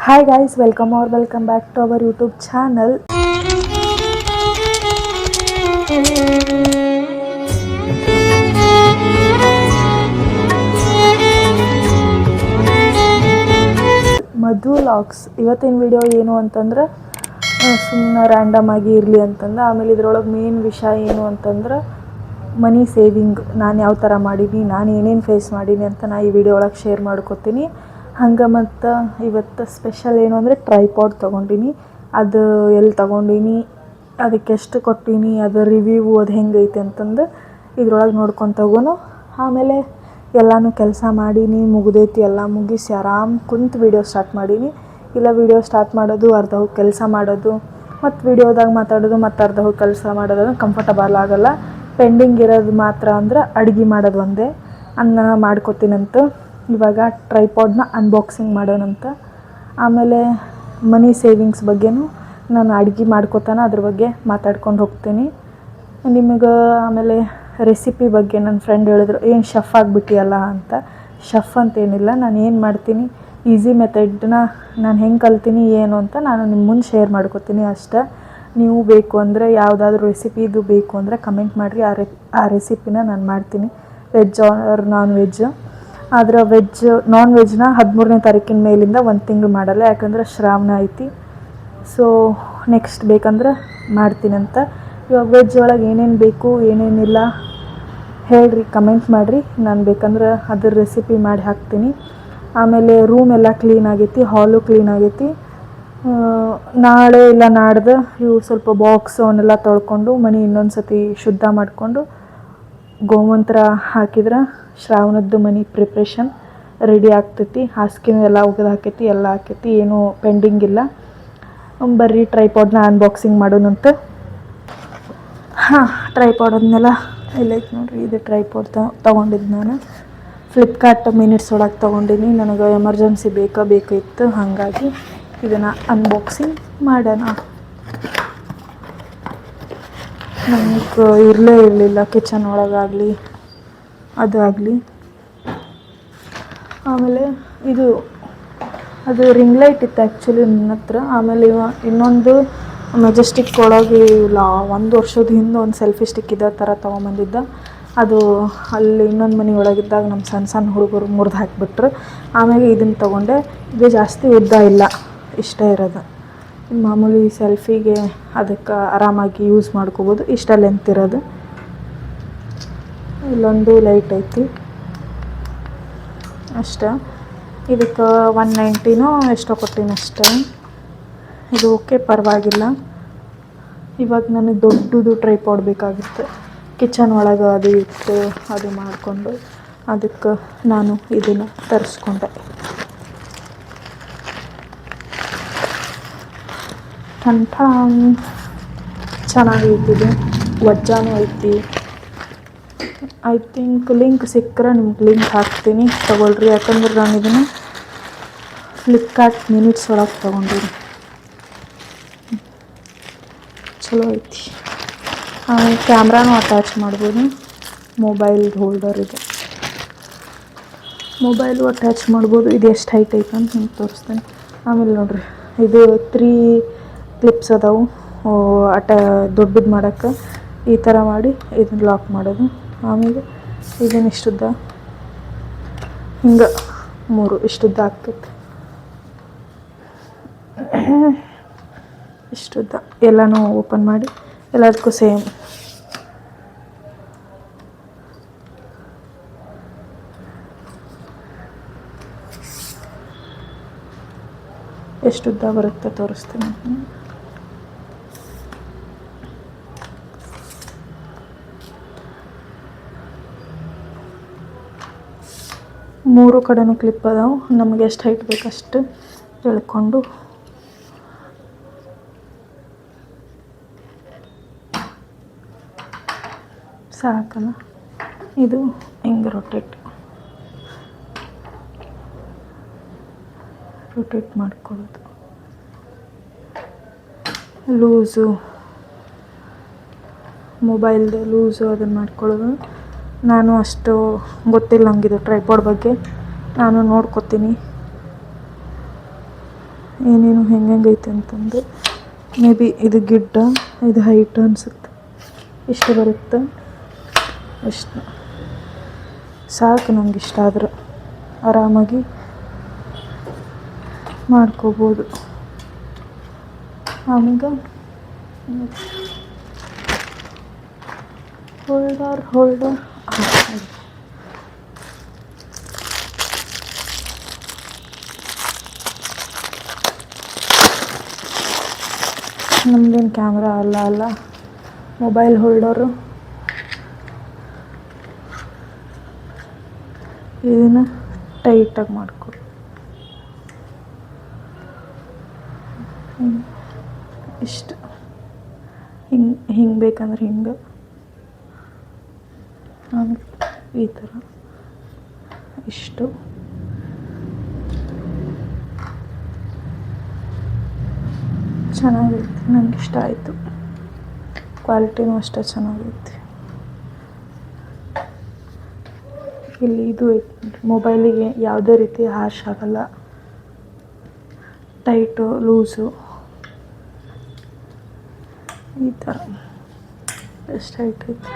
Hi guys, welcome back to our YouTube channel. Madhu logs ಇವತ್ತಿನ video ಏನು ಅಂತಂದ್ರೆ ಸುಮ್ಮನೆ ರ್ಯಾಂಡಮ್ ಆಗಿ ಇರಲಿ ಅಂತಂದು ಆಮೇಲೆ ಇದರೊಳಗೆ ಮೇನ್ ವಿಷಯ ಏನು ಅಂತಂದ್ರೆ ಮನಿ ಸೇವಿಂಗ್ ನಾನು ಯಾವ ಥರ ಮಾಡೀನಿ, ನಾನು ಏನೇನು ಫೇಸ್ ಮಾಡೀನಿ ಅಂತ ನಾನು ಈ ವಿಡಿಯೋ ಒಳಗೆ ಶೇರ್ ಮಾಡ್ಕೋತೀನಿ. ಹಂಗೆ ಮತ್ತು ಇವತ್ತು ಸ್ಪೆಷಲ್ ಏನು ಅಂದರೆ ಟ್ರೈಪಾಡ್ ತೊಗೊಂಡಿನಿ. ಅದು ಎಲ್ಲಿ ತೊಗೊಂಡಿನಿ, ಅದಕ್ಕೆ ಎಷ್ಟು ಕೊಟ್ಟೀನಿ, ಅದು ರಿವ್ಯೂ ಅದು ಹೆಂಗೈತೆ ಅಂತಂದು ಇದ್ರೊಳಗೆ ನೋಡ್ಕೊಂಡು ತಗೋನು. ಆಮೇಲೆ ಎಲ್ಲನೂ ಕೆಲಸ ಮಾಡೀನಿ, ಮುಗ್ದೈತಿ. ಎಲ್ಲ ಮುಗಿಸಿ ಆರಾಮ್ ಕುಂತು ವೀಡಿಯೋ ಸ್ಟಾರ್ಟ್ ಮಾಡೀನಿ. ಇಲ್ಲ ವೀಡಿಯೋ ಸ್ಟಾರ್ಟ್ ಮಾಡೋದು, ಅರ್ಧ ಹೋಗಿ ಕೆಲಸ ಮಾಡೋದು, ಮತ್ತು ವೀಡಿಯೋದಾಗ ಮಾತಾಡೋದು, ಮತ್ತು ಅರ್ಧ ಹೋಗಿ ಕೆಲಸ ಮಾಡೋದು ಕಂಫರ್ಟಬಲ್ ಆಗೋಲ್ಲ. ಪೆಂಡಿಂಗ್ ಇರೋದು ಮಾತ್ರ ಅಂದ್ರೆ ಅಡುಗೆ ಮಾಡೋದು ಒಂದೇ. ಅನ್ನ ಮಾಡ್ಕೊತೀನಂತ. ಇವಾಗ ಟ್ರೈಪಾಡ್ನ ಅನ್ಬಾಕ್ಸಿಂಗ್ ಮಾಡೋಣಂತ. ಆಮೇಲೆ ಮನಿ ಸೇವಿಂಗ್ಸ್ ಬಗ್ಗೆನೂ ನಾನು ಅಡುಗೆ ಮಾಡ್ಕೊತಾನೆ ಅದ್ರ ಬಗ್ಗೆ ಮಾತಾಡ್ಕೊಂಡು ಹೋಗ್ತೀನಿ ನಿಮಗೆ. ಆಮೇಲೆ ರೆಸಿಪಿ ಬಗ್ಗೆ ನನ್ನ ಫ್ರೆಂಡ್ ಹೇಳಿದ್ರು, ಏನು ಶೆಫ್ ಆಗಿಬಿಟ್ಟಿಯಲ್ಲ ಅಂತ. ಶೆಫ್ ಅಂತೇನಿಲ್ಲ, ನಾನು ಏನು ಮಾಡ್ತೀನಿ ಈಸಿ ಮೆಥಡ್ನ ನಾನು ಹೆಂಗೆ ಕಲ್ತೀನಿ ಏನು ಅಂತ ನಾನು ನಿಮ್ಮ ಮುಂದೆ ಶೇರ್ ಮಾಡ್ಕೊತೀನಿ ಅಷ್ಟೇ. ನೀವು ಬೇಕು ಅಂದರೆ ಯಾವುದಾದ್ರೂ ರೆಸಿಪಿದು ಬೇಕು ಅಂದರೆ ಕಮೆಂಟ್ ಮಾಡಿರಿ, ಆ ರೆಸಿಪಿನ ನಾನು ಮಾಡ್ತೀನಿ. Veg or non veg. ಆದರೆ ನಾನ್ ವೆಜ್ನ 13ನೇ ತಾರೀಕಿನ ಮೇಲಿಂದ 1 ತಿಂಗಳು ಮಾಡಲ್ಲ, ಯಾಕಂದ್ರೆ ಶ್ರಾವಣ ಐತಿ. ಸೊ ನೆಕ್ಸ್ಟ್ ಬೇಕಂದ್ರೆ ಮಾಡ್ತೀನಂತ. ಇವಾಗ ವೆಜ್ ಒಳಗೆ ಏನೇನು ಬೇಕು ಏನೇನಿಲ್ಲ ಹೇಳ್ರಿ, ಕಮೆಂಟ್ ಮಾಡಿರಿ, ನಾನು ಬೇಕಂದ್ರೆ ಅದ್ರ ರೆಸಿಪಿ ಮಾಡಿ ಹಾಕ್ತೀನಿ. ಆಮೇಲೆ ರೂಮ್ ಎಲ್ಲ ಕ್ಲೀನ್ ಆಗೈತಿ, ಹಾಲು ಕ್ಲೀನ್ ಆಗೈತಿ. ನಾಳೆ ಇಲ್ಲ ನಾಡ್ದು ಇವು ಸ್ವಲ್ಪ ಬಾಕ್ಸ್ ಅವನ್ನೆಲ್ಲ ತೊಳ್ಕೊಂಡು ಮನೆ ಇನ್ನೊಂದು ಸತಿ ಶುದ್ಧ ಮಾಡಿಕೊಂಡು ಗೋಮಂತ್ರ ಹಾಕಿದ್ರೆ ಶ್ರಾವಣದ್ದು ಮನೆ ಪ್ರಿಪ್ರೇಷನ್ ರೆಡಿ ಆಗ್ತೈತಿ. ಹಾಸಿಗೆನೂ ಎಲ್ಲ ಒಗೆದು ಹಾಕೈತಿ, ಎಲ್ಲ ಹಾಕೈತಿ, ಏನೂ ಪೆಂಡಿಂಗ್ ಇಲ್ಲ. ಬರ್ರಿ ಟ್ರೈಪಾಡ್ನ ಅನ್ಬಾಕ್ಸಿಂಗ್ ಮಾಡೋಣಂತ. ಟ್ರೈಪಾಡ್ ಅದನ್ನೆಲ್ಲ ಎಲ್ಲೈತೆ ನೋಡಿರಿ. ಇದು ಟ್ರೈಪಾಡ್ ತೊಗೊಂಡಿದ್ದು ನಾನು ಫ್ಲಿಪ್ಕಾರ್ಟ್ ಮಿನಿಟ್ಸ್ ಒಳಗೆ ತೊಗೊಂಡಿನಿ. ನನಗೆ ಎಮರ್ಜೆನ್ಸಿ ಬೇಕಾಗಿತ್ತು, ಹಾಗಾಗಿ ಇದನ್ನು ಅನ್ಬಾಕ್ಸಿಂಗ್ ಮಾಡೋಣ. ನನಗೆ ಇರಲೇ ಇರಲಿಲ್ಲ ಕಿಚನ್ ಒಳಗಾಗಲಿ ಅದು ಆಗಲಿ. ಆಮೇಲೆ ಅದು ರಿಂಗ್ ಲೈಟ್ ಇತ್ತು ಆ್ಯಕ್ಚುಲಿ ನನ್ನ ಹತ್ರ. ಆಮೇಲೆ ಇನ್ನೊಂದು ಮೆಜೆಸ್ಟಿಕ್ ಒಳಗೆ ಇಲ್ಲ 1 ವರ್ಷದ ಹಿಂದೆ ಒಂದು ಸೆಲ್ಫಿ ಸ್ಟಿಕ್ ಇದೇ ಥರ ತೊಗೊಂಬಂದಿದ್ದ. ಅದು ಅಲ್ಲಿ ಇನ್ನೊಂದು ಮನೆ ಒಳಗಿದ್ದಾಗ ನಮ್ಮ ಸಣ್ಣ ಹುಡುಗರು ಮುರಿದು ಹಾಕಿಬಿಟ್ರು. ಆಮೇಲೆ ಇದನ್ನು ತೊಗೊಂಡೆ. ಇದು ಜಾಸ್ತಿ ಉದ್ದ ಇಲ್ಲ, ಇಷ್ಟ ಇರೋದು. ಮಾಮೂಲಿ ಸೆಲ್ಫಿಗೆ ಅದಕ್ಕೆ ಆರಾಮಾಗಿ ಯೂಸ್ ಮಾಡ್ಕೋಬೋದು, ಇಷ್ಟ ಲೆಂತ್ ಇರೋದು. ಇಲ್ಲೊಂದು ಲೈಟ್ ಐತಿ ಅಷ್ಟೇ. ಇದಕ್ಕೆ 190 ಎಷ್ಟೋ ಕೊಟ್ಟಿನಿ ಅಷ್ಟೇ. ಇದು ಓಕೆ, ಪರವಾಗಿಲ್ಲ. ಇವಾಗ ನನಗೆ ದೊಡ್ಡದು ಟ್ರೈಪಾಡ್ ಬೇಕಾಗಿತ್ತು, ಕಿಚನ್ ಒಳಗೆ ಅದು ಇಟ್ಟು ಅದು ಮಾಡಿಕೊಂಡು. ಅದಕ್ಕೆ ನಾನು ಇದನ್ನು ತರಿಸ್ಕೊಂಡೆ. ಚೆನ್ನಾಗೈತಿದು, ವಜ್ಜಾನೂ ಐತಿ. ಐ ಥಿಂಕ್ ಲಿಂಕ್ ಸಿಕ್ಕರೆ ನಿಮ್ಗೆ ಲಿಂಕ್ ಹಾಕ್ತೀನಿ, ತೊಗೊಳ್ರಿ. ಯಾಕಂದ್ರೆ ನಾನು ಇದನ್ನು ಫ್ಲಿಪ್ಕಾರ್ಟ್ ಮಿನಿಟ್ಸ್ ಒಳಗೆ ತೊಗೊಂಡಿನಿ. ಚಲೋ ಐತಿ. ಕ್ಯಾಮ್ರಾನು ಅಟ್ಯಾಚ್ ಮಾಡ್ಬೋದು. ಮೊಬೈಲ್ ಹೋಲ್ಡರ್ ಇದೆ, ಮೊಬೈಲು ಅಟ್ಯಾಚ್ ಮಾಡ್ಬೋದು. ಇದು ಎಷ್ಟು ಹೈಟ್ ಐತೆ ಅಂತ ನಿಮ್ಗೆ ತೋರಿಸ್ತೇನೆ. ಆಮೇಲೆ ನೋಡಿರಿ, ಇದು 3 ಕ್ಲಿಪ್ಸ್ ಅದಾವು ದೊಡ್ಡದು ಮಾಡೋಕ್ಕೆ. ಈ ಥರ ಮಾಡಿ ಇದನ್ನು ಲಾಕ್ ಮಾಡೋದು. ಆಮೇಲೆ ಇದನ್ನು ಇಷ್ಟುದ್ದ ಹಿಂಗೆ 3 ಇಷ್ಟುದ್ದ ಆಗ್ತೈತೆ. ಇಷ್ಟುದ್ದ ಎಲ್ಲನೂ ಓಪನ್ ಮಾಡಿ ಎಲ್ಲದಕ್ಕೂ ಸೇಮ್. ಎಷ್ಟುದ್ದ ಬರುತ್ತೆ ತೋರಿಸ್ತೀನಿ. 3 ಕಡೆನೂ ಕ್ಲಿಪ್ ಅದಾವೆ. ನಮಗೆ ಎಷ್ಟು ಹೈಟ್ ಬೇಕಷ್ಟು ಎಳ್ಕೊಂಡು ಸಾಕಲ್ಲ. ಇದು ಹಿಂಗೆ ರೊಟೇಟ್ ಮಾಡ್ಕೊಳ್ಳೋದು. ಲೂಸು ಮೊಬೈಲ್ದು ಲೂಸು ಅದನ್ನು ಮಾಡ್ಕೊಳ್ಳೋದು. ನಾನು ಅಷ್ಟು ಗೊತ್ತಿಲ್ಲ ನನಗಿದು ಟ್ರೈಪಾಡ್ ಬಗ್ಗೆ, ನಾನು ನೋಡ್ಕೊತೀನಿ. ಏನೇನು ಹೆಂಗೈತೆ ಅಂತಂದು. ಮೇ ಬಿ ಇದು ಗಿಡ್ಡ, ಇದು ಹೈಟ್ ಅನಿಸುತ್ತೆ. ಇಷ್ಟು ಬರುತ್ತೆ, ಇಷ್ಟು ಸಾಕು ನನಗೆ. ಇಷ್ಟ ಆದ್ರೆ ಆರಾಮಾಗಿ ಮಾಡ್ಕೋಬೋದು. ಆಮೇಲೆ ಹೋಲ್ಡರ್ ನಮ್ಮದೇನು ಕ್ಯಾಮ್ರಾ ಅಲ್ಲ, ಮೊಬೈಲ್ ಹೋಲ್ಡರು. ಇದನ್ನು ಟೈಟಾಗಿ ಮಾಡ್ಕೊಡು. ಇಷ್ಟು ಹಿಂಗೆ ಬೇಕಂದ್ರೆ ಹಿಂಗೆ, ಆಮೇಲೆ ಈ ಥರ ಇಷ್ಟು. ಚೆನ್ನಾಗೈತೆ, ನನಗೆ ಇಷ್ಟ ಆಯಿತು. ಕ್ವಾಲಿಟಿನೂ ಅಷ್ಟೇ ಚೆನ್ನಾಗೈತೆ. ಇಲ್ಲಿ ಇದು ಐತೆ, ಮೊಬೈಲಿಗೆ ಯಾವುದೇ ರೀತಿ ಹ್ಯಾಶ್ ಆಗಲ್ಲ. ಟೈಟು ಲೂಸು ಈ ಥರ ಎಷ್ಟು ಹೈಟ್ ಐತಿ,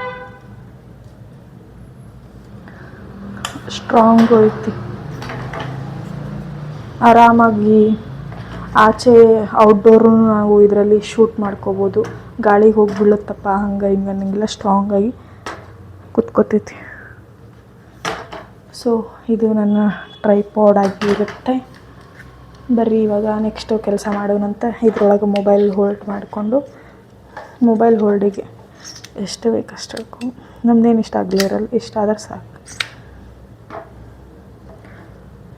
ಸ್ಟ್ರಾಂಗು ಐತಿ. ಆರಾಮಾಗಿ ಆಚೆ ಔಟ್ಡೋರು ನಾವು ಇದರಲ್ಲಿ ಶೂಟ್ ಮಾಡ್ಕೋಬೋದು. ಗಾಳಿಗೆ ಹೋಗಿ ಬೀಳುತ್ತಪ್ಪ ಹಂಗೆ ಹಿಂಗೆ ಅನ್ನಂಗಿಲ್ಲ, ಸ್ಟ್ರಾಂಗಾಗಿ ಕುತ್ಕೋತೈತಿ. ಸೊ ಇದು ನನ್ನ ಟ್ರೈಪಾಡ್ ಆಗಿರುತ್ತೆ. ಬರ್ರಿ ಇವಾಗ ನೆಕ್ಸ್ಟು ಕೆಲಸ ಮಾಡೋಣಂತ. ಇದ್ರೊಳಗೆ ಮೊಬೈಲ್ ಹೋಲ್ಡ್ ಮಾಡಿಕೊಂಡು, ಮೊಬೈಲ್ ಹೋಲ್ಡಿಗೆ ಎಷ್ಟು ಬೇಕು ಅಷ್ಟು ಬೇಕು. ನಮ್ದೇನು ಇಷ್ಟ ಆಗಲಿ ಇರಲ್ಲ, ಇಷ್ಟ ಆದ್ರೆ ಸಾಕು.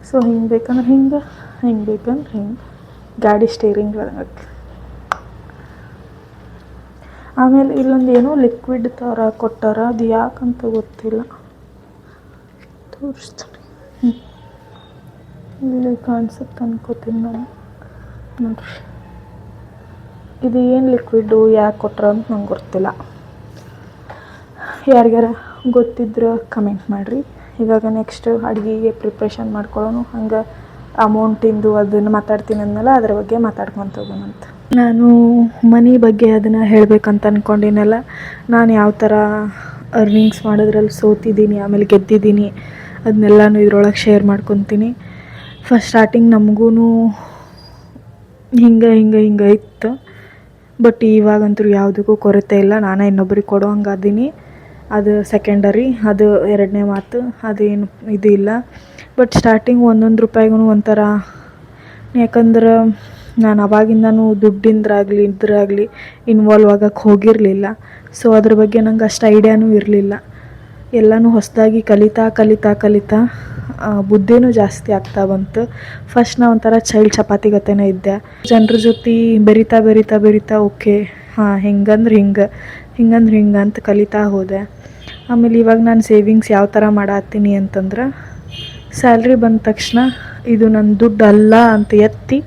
ಸೊ ಹಿಂಗೆ ಬೇಕಂದ್ರೆ ಹಿಂಗೆ, ಹಿಂಗೆ ಬೇಕಂದ್ರೆ ಹಿಂಗೆ. ಗಾಡಿ ಸ್ಟೇರಿಂಗ್ ಒಳಗೆ. ಆಮೇಲೆ ಇಲ್ಲೊಂದು ಏನೋ ಲಿಕ್ವಿಡ್ ಥರ ಕೊಟ್ಟಾರ, ಅದು ಯಾಕಂತ ಗೊತ್ತಿಲ್ಲ, ತೋರಿಸ್ತೀನಿ. ಇಲ್ಲಿ ಕಾಣಿಸುತ್ತೆ ಅನ್ಕೋತೀನಿ ನಾನು. ನೋಡ್ರಿ, ಇದು ಏನು ಲಿಕ್ವಿಡ್ಡು, ಯಾಕೆ ಕೊಟ್ರ ಅಂತ ನಂಗೆ ಗೊತ್ತಿಲ್ಲ. ಯಾರಿಗಾರ ಗೊತ್ತಿದ್ರೆ ಕಮೆಂಟ್ ಮಾಡಿರಿ. ಇವಾಗ ನೆಕ್ಸ್ಟ್ ಅಡುಗೆಗೆ ಪ್ರಿಪ್ರೇಷನ್ ಮಾಡ್ಕೊಳ್ಳೋಣ. ಹಂಗೆ ಅಮೌಂಟಿಂದು ಅದನ್ನು ಮಾತಾಡ್ತೀನಿ ಅಂದಮೇಲೆ ಅದ್ರ ಬಗ್ಗೆ ಮಾತಾಡ್ಕೊತ ಹೋಗೋಣಂತ. ನಾನು ಮನಿ ಬಗ್ಗೆ ಅದನ್ನು ಹೇಳಬೇಕಂತ ಅಂದ್ಕೊಂಡಿನಲ್ಲ. ನಾನು ಯಾವ ಥರ ಅರ್ನಿಂಗ್ಸ್ ಮಾಡೋದ್ರಲ್ಲಿ ಸೋತಿದ್ದೀನಿ, ಆಮೇಲೆ ಗೆದ್ದಿದ್ದೀನಿ, ಅದನ್ನೆಲ್ಲನೂ ಇದ್ರೊಳಗೆ ಶೇರ್ ಮಾಡ್ಕೊತೀನಿ. ಫಸ್ಟ್ ಸ್ಟಾರ್ಟಿಂಗ್ ನಮಗೂ ಹಿಂಗೆ ಇತ್ತು. ಬಟ್ ಇವಾಗಂತೂ ಯಾವುದಕ್ಕೂ ಕೊರತೆ ಇಲ್ಲ. ನಾನೇ ಇನ್ನೊಬ್ರಿಗೆ ಕೊಡೋ ಹಂಗೆ ಅದೀನಿ. ಅದು ಸೆಕೆಂಡರಿ, ಅದು ಎರಡನೇ ಮಾತು. ಅದೇನು ಇದು ಇಲ್ಲ. ಬಟ್ ಸ್ಟಾರ್ಟಿಂಗ್ ಒಂದೊಂದು ರೂಪಾಯಿಗೂ ಒಂಥರ, ಯಾಕಂದ್ರೆ ನಾನು ಅವಾಗಿಂದನೂ ದುಡ್ಡಿಂದಾಗಲಿ ಇದ್ರಾಗಲಿ ಇನ್ವಾಲ್ವ್ ಆಗೋಕ್ಕೆ ಹೋಗಿರಲಿಲ್ಲ. ಸೊ ಅದ್ರ ಬಗ್ಗೆ ನಂಗೆ ಅಷ್ಟು ಐಡಿಯಾನೂ ಇರಲಿಲ್ಲ. ಎಲ್ಲನೂ ಹೊಸದಾಗಿ ಕಲಿತಾ ಬುದ್ಧಿನೂ ಜಾಸ್ತಿ ಆಗ್ತಾ ಬಂತು. ಫಸ್ಟ್ ನಾ ಒಂಥರ ಚೈಲ್ಡ್ ಚಪಾತಿ ಗತೆನೇ ಇದ್ದೆ. ಜನರ ಜೊತೆ ಬೆರಿತಾ ಓಕೆ, ಹಾಂ ಹಿಂಗಂದ್ರೆ ಹಿಂಗೆ ಅಂತ ಕಲಿತಾ ಹೋದೆ. ಆಮೇಲೆ ಇವಾಗ ನಾನು ಸೇವಿಂಗ್ಸ್ ಯಾವ ಥರ ಮಾಡತ್ತೀನಿ ಅಂತಂದ್ರೆ, ಸ್ಯಾಲ್ರಿ ಬಂದ ತಕ್ಷಣ ಇದು ನನ್ನ ದುಡ್ಡು ಅಲ್ಲ ಅಂತ ಎತ್ತಿ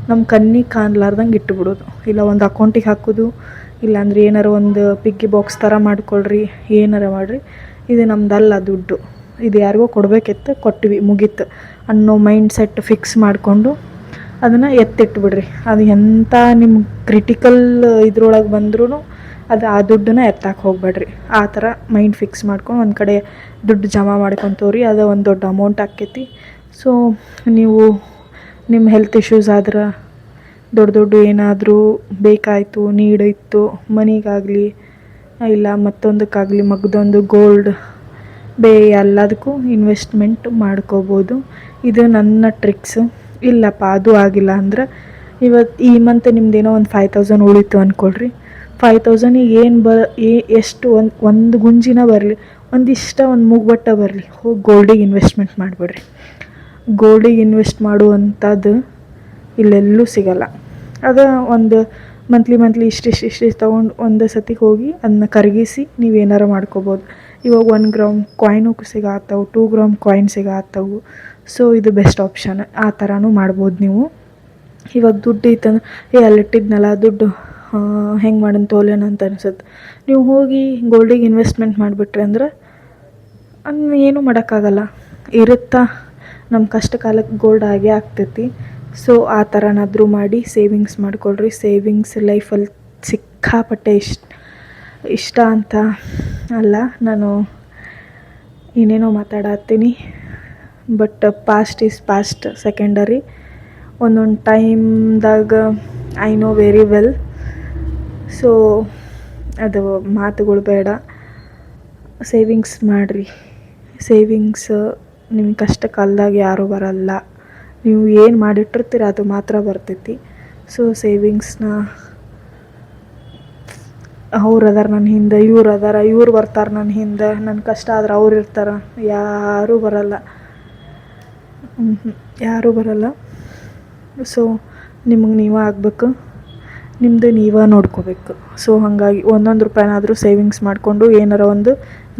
ನಮ್ಮ ಕಣ್ಣಿಗೆ ಕಾಣಲಾರ್ದಂಗೆ ಇಟ್ಟುಬಿಡೋದು. ಇಲ್ಲ ಒಂದು ಅಕೌಂಟಿಗೆ ಹಾಕೋದು, ಇಲ್ಲಾಂದ್ರೆ ಏನಾರು ಒಂದು ಪಿಗ್ಗಿ ಬಾಕ್ಸ್ ಥರ ಮಾಡ್ಕೊಳ್ರಿ, ಏನಾರ ಮಾಡಿರಿ, ಇದು ನಮ್ದಲ್ಲ ದುಡ್ಡು, ಇದು ಯಾರಿಗೋ ಕೊಡಬೇಕಿತ್ತು, ಕೊಟ್ಟಿವಿ, ಮುಗೀತು ಅನ್ನೋ ಮೈಂಡ್ ಸೆಟ್ ಫಿಕ್ಸ್ ಮಾಡಿಕೊಂಡು ಅದನ್ನು ಎತ್ತಿಟ್ಬಿಡ್ರಿ. ಅದು ಎಂಥ ನಿಮ್ಗೆ ಕ್ರಿಟಿಕಲ್ ಇದ್ರೊಳಗೆ ಬಂದ್ರೂ ಅದು ಆ ದುಡ್ಡನ್ನ ಎತ್ತಕ್ಕೆ ಹೋಗ್ಬೇಡ್ರಿ. ಆ ಥರ ಮೈಂಡ್ ಫಿಕ್ಸ್ ಮಾಡ್ಕೊಂಡು ಒಂದು ಕಡೆ ದುಡ್ಡು ಜಮಾ ಮಾಡ್ಕೊತೋರಿ. ಅದು ಒಂದು ದೊಡ್ಡ ಅಮೌಂಟ್ ಆಕ್ಕೈತಿ. ಸೊ ನೀವು ನಿಮ್ಮ ಹೆಲ್ತ್ ಇಶ್ಯೂಸ್ ಆದ್ರೆ, ದೊಡ್ಡ ಏನಾದರೂ ಬೇಕಾಯಿತು, ನೀಡಿತ್ತು, ಮನಿಗಾಗಲಿ ಇಲ್ಲ ಮತ್ತೊಂದಕ್ಕಾಗಲಿ, ಮಗದೊಂದು ಗೋಲ್ಡ್ ಎಲ್ಲದಕ್ಕೂ ಇನ್ವೆಸ್ಟ್ಮೆಂಟ್ ಮಾಡ್ಕೋಬೋದು. ಇದು ನನ್ನ ಟ್ರಿಕ್ಸು. ಇಲ್ಲಪ್ಪ ಅದು ಆಗಿಲ್ಲ ಅಂದ್ರೆ, ಇವತ್ತು ಈ ಮಂತ್ ನಿಮ್ದೇನೋ ಒಂದು 5000 ಉಳಿತು ಅಂದ್ಕೊಳ್ರಿ. 5000ಗೆ ಎಷ್ಟು ಒಂದು ಗುಂಜಿನ ಬರಲಿ, ಒಂದು ಮೂಗ್ಬಟ್ಟ ಬರಲಿ, ಹೋಗಿ ಗೋಲ್ಡಿಗೆ ಇನ್ವೆಸ್ಟ್ಮೆಂಟ್ ಮಾಡಿಬಿಡ್ರಿ. ಗೋಲ್ಡಿಗೆ ಇನ್ವೆಸ್ಟ್ ಮಾಡುವಂಥದ್ದು ಇಲ್ಲೆಲ್ಲೂ ಸಿಗಲ್ಲ. ಅದು ಒಂದು ಮಂತ್ಲಿ ಇಷ್ಟಿಷ್ಟು ತೊಗೊಂಡು ಒಂದು ಸತಿ ಹೋಗಿ ಅದನ್ನ ಕರಗಿಸಿ ನೀವೇನಾರು ಮಾಡ್ಕೋಬೋದು. ಇವಾಗ 1 ಗ್ರಾಮ್ ಕಾಯಿನು ಸಿಗತ್ತವು, 2 ಗ್ರಾಮ್ ಕಾಯಿನ್ ಸಿಗತ್ತವು. ಸೊ ಇದು ಬೆಸ್ಟ್ ಆಪ್ಷನ್. ಆ ಥರನೂ ಮಾಡ್ಬೋದು ನೀವು. ಇವಾಗ ದುಡ್ಡು ಇತ್ತಂದ್ರೆ ಅಲ್ಲಿಟ್ಟಿದ್ನಲ್ಲ ದುಡ್ಡು ಹೆಂಗೆ ಮಾಡೋಣ ತೋಲೇನ ಅಂತ ಅನ್ಸುತ್ತೆ. ನೀವು ಹೋಗಿ ಗೋಲ್ಡಿಗೆ ಇನ್ವೆಸ್ಟ್ಮೆಂಟ್ ಮಾಡಿಬಿಟ್ರಿ ಅಂದ್ರೆ ಏನೂ ಮಾಡೋಕ್ಕಾಗಲ್ಲ. ಇರುತ್ತಾ, ನಮ್ಮ ಕಷ್ಟ ಕಾಲಕ್ಕೆ ಗೋಲ್ಡ್ ಆಗೇ ಆಗ್ತೈತಿ. ಸೊ ಆ ಥರನಾದರೂ ಮಾಡಿ ಸೇವಿಂಗ್ಸ್ ಮಾಡಿಕೊಳ್ರಿ. ಸೇವಿಂಗ್ಸ್ ಲೈಫಲ್ಲಿ ಸಿಕ್ಕಾಪಟ್ಟೆ ಇಷ್ಟ ಅಂತ ಅಲ್ಲ, ನಾನು ಏನೇನೋ ಮಾತಾಡತ್ತೀನಿ, but past is past, secondary. ಒಂದೊಂದು ಟೈಮ್ದಾಗ I know very well. So ಅದು ಮಾತುಗಳು ಬೇಡ, ಸೇವಿಂಗ್ಸ್ ಮಾಡಿರಿ. ಸೇವಿಂಗ್ಸ್ ನಿಮಗೆ ಕಷ್ಟ ಕಾಲದಾಗ ಯಾರೂ ಬರಲ್ಲ, ನೀವು ಏನು ಮಾಡಿಟ್ಟಿರ್ತೀರ ಅದು ಮಾತ್ರ ಬರ್ತೈತಿ. ಸೊ ಸೇವಿಂಗ್ಸ್ನ ಅವ್ರು ಅದಾರ ನನ್ನ ಹಿಂದೆ, ಇವ್ರು ಬರ್ತಾರೆ ನನ್ನ ಹಿಂದೆ, ನನ್ನ ಕಷ್ಟ ಆದ್ರೆ ಅವ್ರು ಇರ್ತಾರೆ, ಯಾರೂ ಬರಲ್ಲ, ಯಾರೂ ಬರಲ್ಲ. ಸೊ ನಿಮಗೆ ನೀವೇ ಆಗಬೇಕು, ನಿಮ್ಮದು ನೀವೇ ನೋಡ್ಕೋಬೇಕು. ಸೊ ಹಾಗಾಗಿ ಒಂದೊಂದು ರೂಪಾಯಿನಾದರೂ ಸೇವಿಂಗ್ಸ್ ಮಾಡಿಕೊಂಡು ಏನಾರ ಒಂದು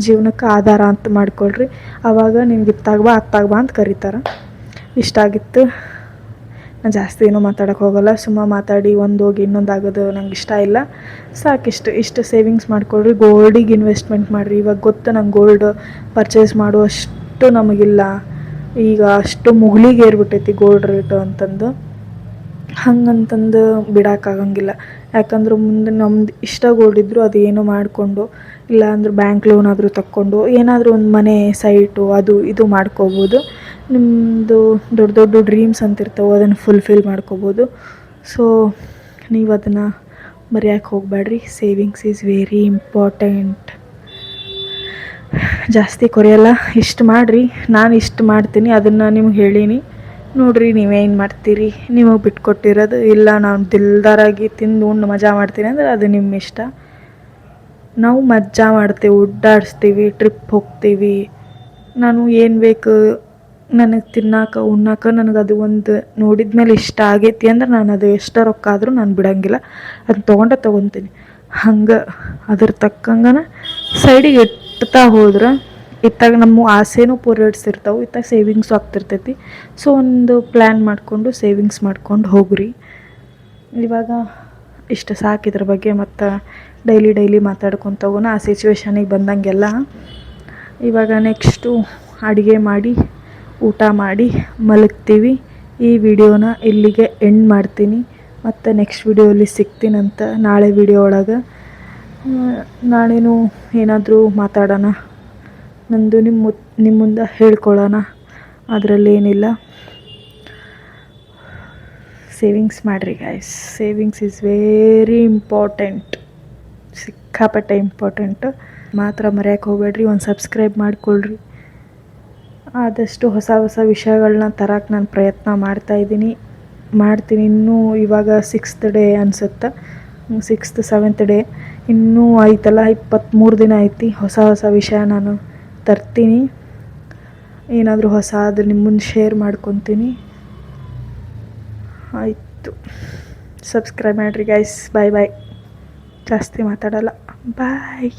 ಜೀವನಕ್ಕೆ ಆಧಾರ ಅಂತ ಮಾಡ್ಕೊಳ್ರಿ. ಆವಾಗ ನಿಮ್ಗೆ ಇತ್ತಾಗ ಬಾ ಅಂತ ಕರೀತಾರೆ. ಇಷ್ಟ ಆಗಿತ್ತು. ನಾನು ಜಾಸ್ತಿ ಏನೂ ಮಾತಾಡೋಕ್ಕೆ ಹೋಗಲ್ಲ, ಸುಮ್ಮ ಮಾತಾಡಿ ಒಂದು ಹೋಗಿ ಇನ್ನೊಂದು ಆಗೋದು ನಂಗೆ ಇಷ್ಟ ಇಲ್ಲ. ಇಷ್ಟು ಸೇವಿಂಗ್ಸ್ ಮಾಡ್ಕೊಳ್ರಿ. ಗೋಲ್ಡಿಗೆ ಇನ್ವೆಸ್ಟ್ಮೆಂಟ್ ಮಾಡಿರಿ. ಇವಾಗ ಗೊತ್ತು ನಂಗೆ ಗೋಲ್ಡ್ ಪರ್ಚೇಸ್ ಮಾಡುವಷ್ಟು ನಮಗಿಲ್ಲ, ಈಗ ಅಷ್ಟು ಮುಗಿಲಿಗೆ ಏರ್ಬಿಟ್ಟೈತಿ ಗೋಲ್ಡ್ ರೇಟು ಅಂತಂದು. ಹಂಗಂತಂದು ಬಿಡೋಕ್ಕಾಗಂಗಿಲ್ಲ. ಯಾಕಂದ್ರೆ ಮುಂದೆ ನಮ್ದು ಇಷ್ಟ ಗೋಲ್ಡ್ ಇದ್ದರೂ ಅದು ಏನೋ ಮಾಡಿಕೊಂಡು, ಇಲ್ಲ ಅಂದ್ರೆ ಬ್ಯಾಂಕ್ ಲೋನ್ ಆದರೂ ತಕ್ಕೊಂಡು ಏನಾದರೂ ಒಂದು ಮನೆ ಸೈಟು ಅದು ಇದು ಮಾಡ್ಕೋಬೋದು. ನಿಮ್ಮದು ದೊಡ್ಡ ದೊಡ್ಡ ಡ್ರೀಮ್ಸ್ ಅಂತಿರ್ತವೆ, ಅದನ್ನು ಫುಲ್ಫಿಲ್ ಮಾಡ್ಕೋಬೋದು. ಸೊ ನೀವು ಅದನ್ನು ಮರೆಯೋಕ್ಕೆ ಹೋಗಬೇಡ್ರಿ. Savings is very important. ಜಾಸ್ತಿ ಕೊರೆಯಲ್ಲ, ಇಷ್ಟು ಮಾಡಿರಿ. ನಾನು ಇಷ್ಟು ಮಾಡ್ತೀನಿ, ಅದನ್ನು ನಿಮ್ಗೆ ಹೇಳೀನಿ, ನೋಡಿರಿ ನೀವೇನು ಮಾಡ್ತೀರಿ. ನಿಮಗೆ ಬಿಟ್ಕೊಟ್ಟಿರೋದು. ಇಲ್ಲ ನಾನು ದಿಲ್ದಾರಾಗಿ ತಿಂದು ಉಂಡು ಮಜಾ ಮಾಡ್ತೀನಿ ಅಂದರೆ ಅದು ನಿಮ್ಮ ಇಷ್ಟ. ನಾವು ಮಜಾ ಮಾಡ್ತೇವೆ, ಉಡ್ಡಾಡಿಸ್ತೀವಿ, ಟ್ರಿಪ್ ಹೋಗ್ತೀವಿ. ನಾನು ಏನು ಬೇಕು ನನಗೆ ತಿನ್ನಕ್ಕೆ ಉಣ್ಣಕ್ಕೆ, ನನಗೆ ಅದು ಒಂದು ನೋಡಿದ ಮೇಲೆ ಇಷ್ಟ ಆಗೈತಿ ಅಂದ್ರೆ ನಾನು ಅದು ಎಷ್ಟೋ ರೊಕ್ಕ ಆದರೂ ನಾನು ಬಿಡೋಂಗಿಲ್ಲ, ಅದನ್ನ ತೊಗೊತೀನಿ. ಹಂಗೆ ಅದ್ರ ತಕ್ಕಂಗೆ ಸೈಡಿಗೆ ಇಡ್ತಾ ಹೋದ್ರೆ ಇತ್ತಾಗ ನಮ್ಮ ಆಸೆನೂ ಪೂರೈಸಿರ್ತಾವೆ, ಇತ್ತಾಗ ಸೇವಿಂಗ್ಸು ಆಗ್ತಿರ್ತೈತಿ. ಸೊ ಒಂದು ಪ್ಲ್ಯಾನ್ ಮಾಡಿಕೊಂಡು ಸೇವಿಂಗ್ಸ್ ಮಾಡ್ಕೊಂಡು ಹೋಗ್ರಿ. ಇವಾಗ ಇಷ್ಟು ಸಾಕು ಇದ್ರ ಬಗ್ಗೆ. ಮತ್ತು ಡೈಲಿ ಮಾತಾಡ್ಕೊತ ಹೋಗೋಣ ಆ ಸಿಚುವೇಶನಿಗೆ ಬಂದಂಗೆಲ್ಲ. ಇವಾಗ ನೆಕ್ಸ್ಟು ಅಡುಗೆ ಮಾಡಿ ಊಟ ಮಾಡಿ ಮಲಗ್ತೀವಿ. ಈ ವಿಡಿಯೋನ ಇಲ್ಲಿಗೆ ಎಂಡ್ ಮಾಡ್ತೀನಿ. ಮತ್ತು ನೆಕ್ಸ್ಟ್ ವಿಡಿಯೋಲಿ ಸಿಗ್ತೀನಂತ. ನಾಳೆ ವಿಡಿಯೋ ಒಳಗೆ ನಾಳೆನೂ ಏನಾದರೂ ಮಾತಾಡೋಣ, ನಂದು ನಿಮ್ಮ ಮುಂದೆ ಹೇಳ್ಕೊಳ್ಳೋಣ, ಅದರಲ್ಲೇನಿಲ್ಲ. ಸೇವಿಂಗ್ಸ್ ಮಾಡಿರಿ guys. Savings is very important, ಸಿಕ್ಕಾಪಟ್ಟೆ ಇಂಪಾರ್ಟೆಂಟು. ಮಾತ್ರ ಮರೆಯೋಕ್ಕೆ ಹೋಗಬೇಡ್ರಿ. ಒಂದು ಸಬ್ಸ್ಕ್ರೈಬ್ ಮಾಡಿಕೊಳ್ರಿ. ಆದಷ್ಟು ಹೊಸ ವಿಷಯಗಳನ್ನ ತರಕ್ಕೆ ನಾನು ಪ್ರಯತ್ನ ಮಾಡ್ತೀನಿ. ಇನ್ನೂ ಇವಾಗ 6th ಡೇ ಅನಿಸುತ್ತೆ, 6th 7th ಡೇ ಇನ್ನೂ ಆಯ್ತಲ್ಲ, 23 ದಿನ ಐತಿ. ಹೊಸ ವಿಷಯ ನಾನು ತರ್ತೀನಿ. ಏನಾದರೂ ಹೊಸ ಅದು ನಿಮ್ಮ ಮುಂದೆ ಶೇರ್ ಮಾಡ್ಕೊತೀನಿ. ಆಯಿತು, ಸಬ್ಸ್ಕ್ರೈಬ್ ಮಾಡಿರಿ ಗೈಸ್. ಬಾಯ್. ಜಾಸ್ತಿ ಮಾತಾಡಲ್ಲ, ಬಾಯ್.